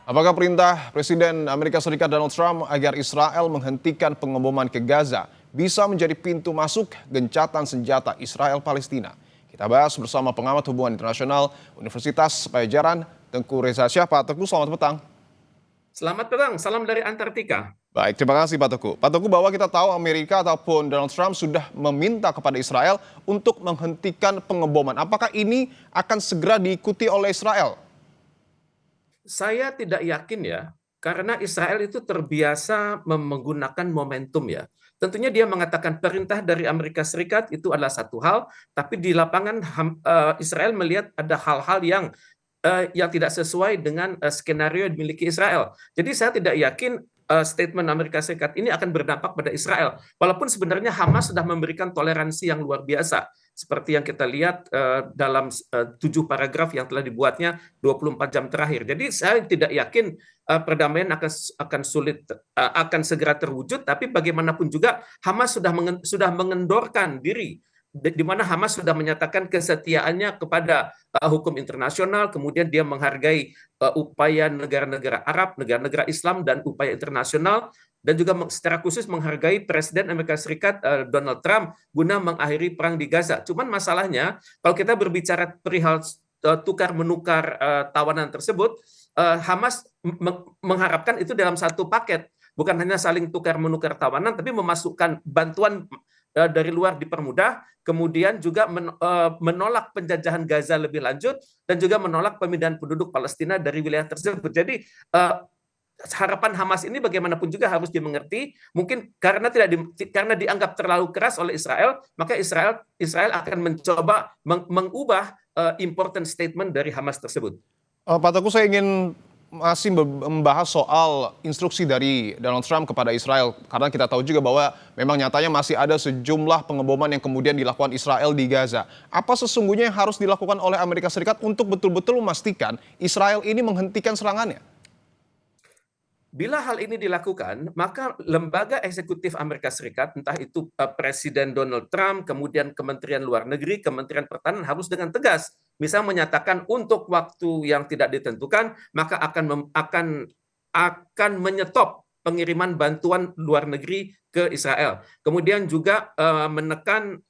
Apakah perintah Presiden Amerika Serikat Donald Trump agar Israel menghentikan pengeboman ke Gaza bisa menjadi pintu masuk gencatan senjata Israel-Palestina? Kita bahas bersama pengamat hubungan internasional Universitas Pajajaran, Tengku Reza Syah. Pak Teguh, selamat petang. Selamat petang, salam dari Antartika. Baik, terima kasih Pak Teguh. Pak Teguh, bahwa kita tahu Amerika ataupun Donald Trump sudah meminta kepada Israel untuk menghentikan pengeboman. Apakah ini akan segera diikuti oleh Israel? Saya tidak yakin ya, karena Israel itu terbiasa menggunakan momentum ya. Tentunya dia mengatakan perintah dari Amerika Serikat itu adalah satu hal, tapi di lapangan Israel melihat ada hal-hal yang tidak sesuai dengan skenario yang dimiliki Israel. Jadi saya tidak yakin statement Amerika Serikat ini akan berdampak pada Israel. Walaupun sebenarnya Hamas sudah memberikan toleransi yang luar biasa. Seperti yang kita lihat dalam 7 paragraf yang telah dibuatnya 24 jam terakhir. Jadi saya tidak yakin perdamaian akan sulit, akan segera terwujud, tapi bagaimanapun juga Hamas sudah mengendorkan diri, di mana Hamas sudah menyatakan kesetiaannya kepada hukum internasional, kemudian dia menghargai upaya negara-negara Arab, negara-negara Islam, dan upaya internasional, dan juga secara khusus menghargai Presiden Amerika Serikat Donald Trump guna mengakhiri perang di Gaza. Cuman masalahnya, kalau kita berbicara perihal tukar-menukar tawanan tersebut, Hamas mengharapkan itu dalam satu paket, bukan hanya saling tukar-menukar tawanan, tapi memasukkan bantuan dari luar dipermudah, kemudian juga menolak penjajahan Gaza lebih lanjut, dan juga menolak pemindahan penduduk Palestina dari wilayah tersebut. Jadi harapan Hamas ini bagaimanapun juga harus dimengerti. Mungkin karena dianggap terlalu keras oleh Israel, maka Israel akan mencoba mengubah important statement dari Hamas tersebut. Pak Teguh, saya ingin masih membahas soal instruksi dari Donald Trump kepada Israel. Karena kita tahu juga bahwa memang nyatanya masih ada sejumlah pengeboman yang kemudian dilakukan Israel di Gaza. Apa sesungguhnya yang harus dilakukan oleh Amerika Serikat untuk betul-betul memastikan Israel ini menghentikan serangannya? Bila hal ini dilakukan, maka lembaga eksekutif Amerika Serikat, entah itu Presiden Donald Trump, kemudian Kementerian Luar Negeri, Kementerian Pertahanan harus dengan tegas bisa menyatakan untuk waktu yang tidak ditentukan, maka akan menyetop pengiriman bantuan luar negeri ke Israel. Kemudian juga menekan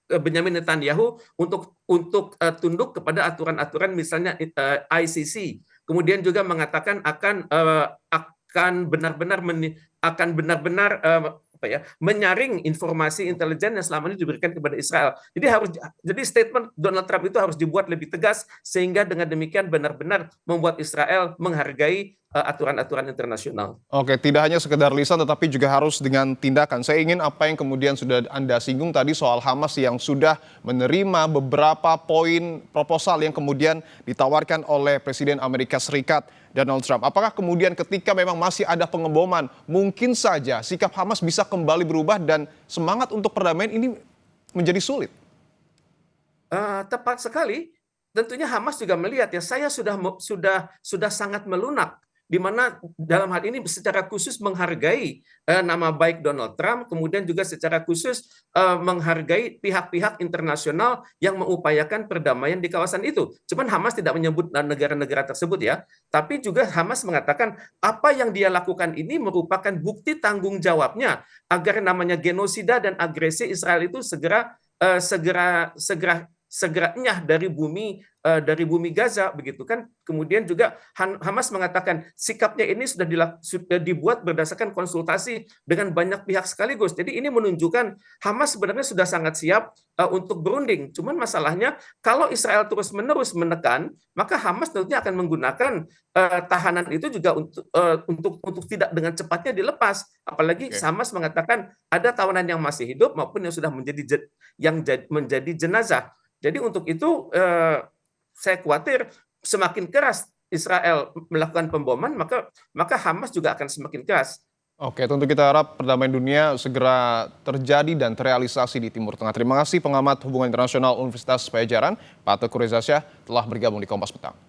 Benjamin Netanyahu untuk tunduk kepada aturan-aturan misalnya ICC. Kemudian juga mengatakan akan benar-benar menyaring informasi intelijen yang selama ini diberikan kepada Israel. Jadi statement Donald Trump itu harus dibuat lebih tegas sehingga dengan demikian benar-benar membuat Israel menghargai aturan-aturan internasional. Oke, tidak hanya sekedar lisan tetapi juga harus dengan tindakan. Saya ingin apa yang kemudian sudah Anda singgung tadi soal Hamas yang sudah menerima beberapa poin proposal yang kemudian ditawarkan oleh Presiden Amerika Serikat Donald Trump. Apakah kemudian ketika memang masih ada pengeboman, mungkin saja sikap Hamas bisa kembali berubah dan semangat untuk perdamaian ini menjadi sulit? Tepat sekali. Tentunya Hamas juga melihat ya, saya sudah sangat melunak, di mana dalam hal ini secara khusus menghargai nama baik Donald Trump, kemudian juga secara khusus menghargai pihak-pihak internasional yang mengupayakan perdamaian di kawasan itu. Cuman Hamas tidak menyebut negara-negara tersebut ya, tapi juga Hamas mengatakan apa yang dia lakukan ini merupakan bukti tanggung jawabnya agar namanya genosida dan agresi Israel itu segera enyah dari bumi Gaza, begitu kan. Kemudian juga Hamas mengatakan sikapnya ini sudah dibuat berdasarkan konsultasi dengan banyak pihak sekaligus. Jadi ini menunjukkan Hamas sebenarnya sudah sangat siap untuk berunding. Cuman masalahnya kalau Israel terus-menerus menekan, maka Hamas tentunya akan menggunakan tahanan itu juga untuk tidak dengan cepatnya dilepas. Apalagi Hamas mengatakan ada tawanan yang masih hidup maupun yang sudah menjadi jenazah. Jadi untuk itu saya khawatir semakin keras Israel melakukan pemboman, maka Hamas juga akan semakin keras. Oke, tentu kita harap perdamaian dunia segera terjadi dan terrealisasi di Timur Tengah. Terima kasih pengamat hubungan internasional Universitas Pajajaran, Pak Teguh Reza Syah, telah bergabung di Kompas Petang.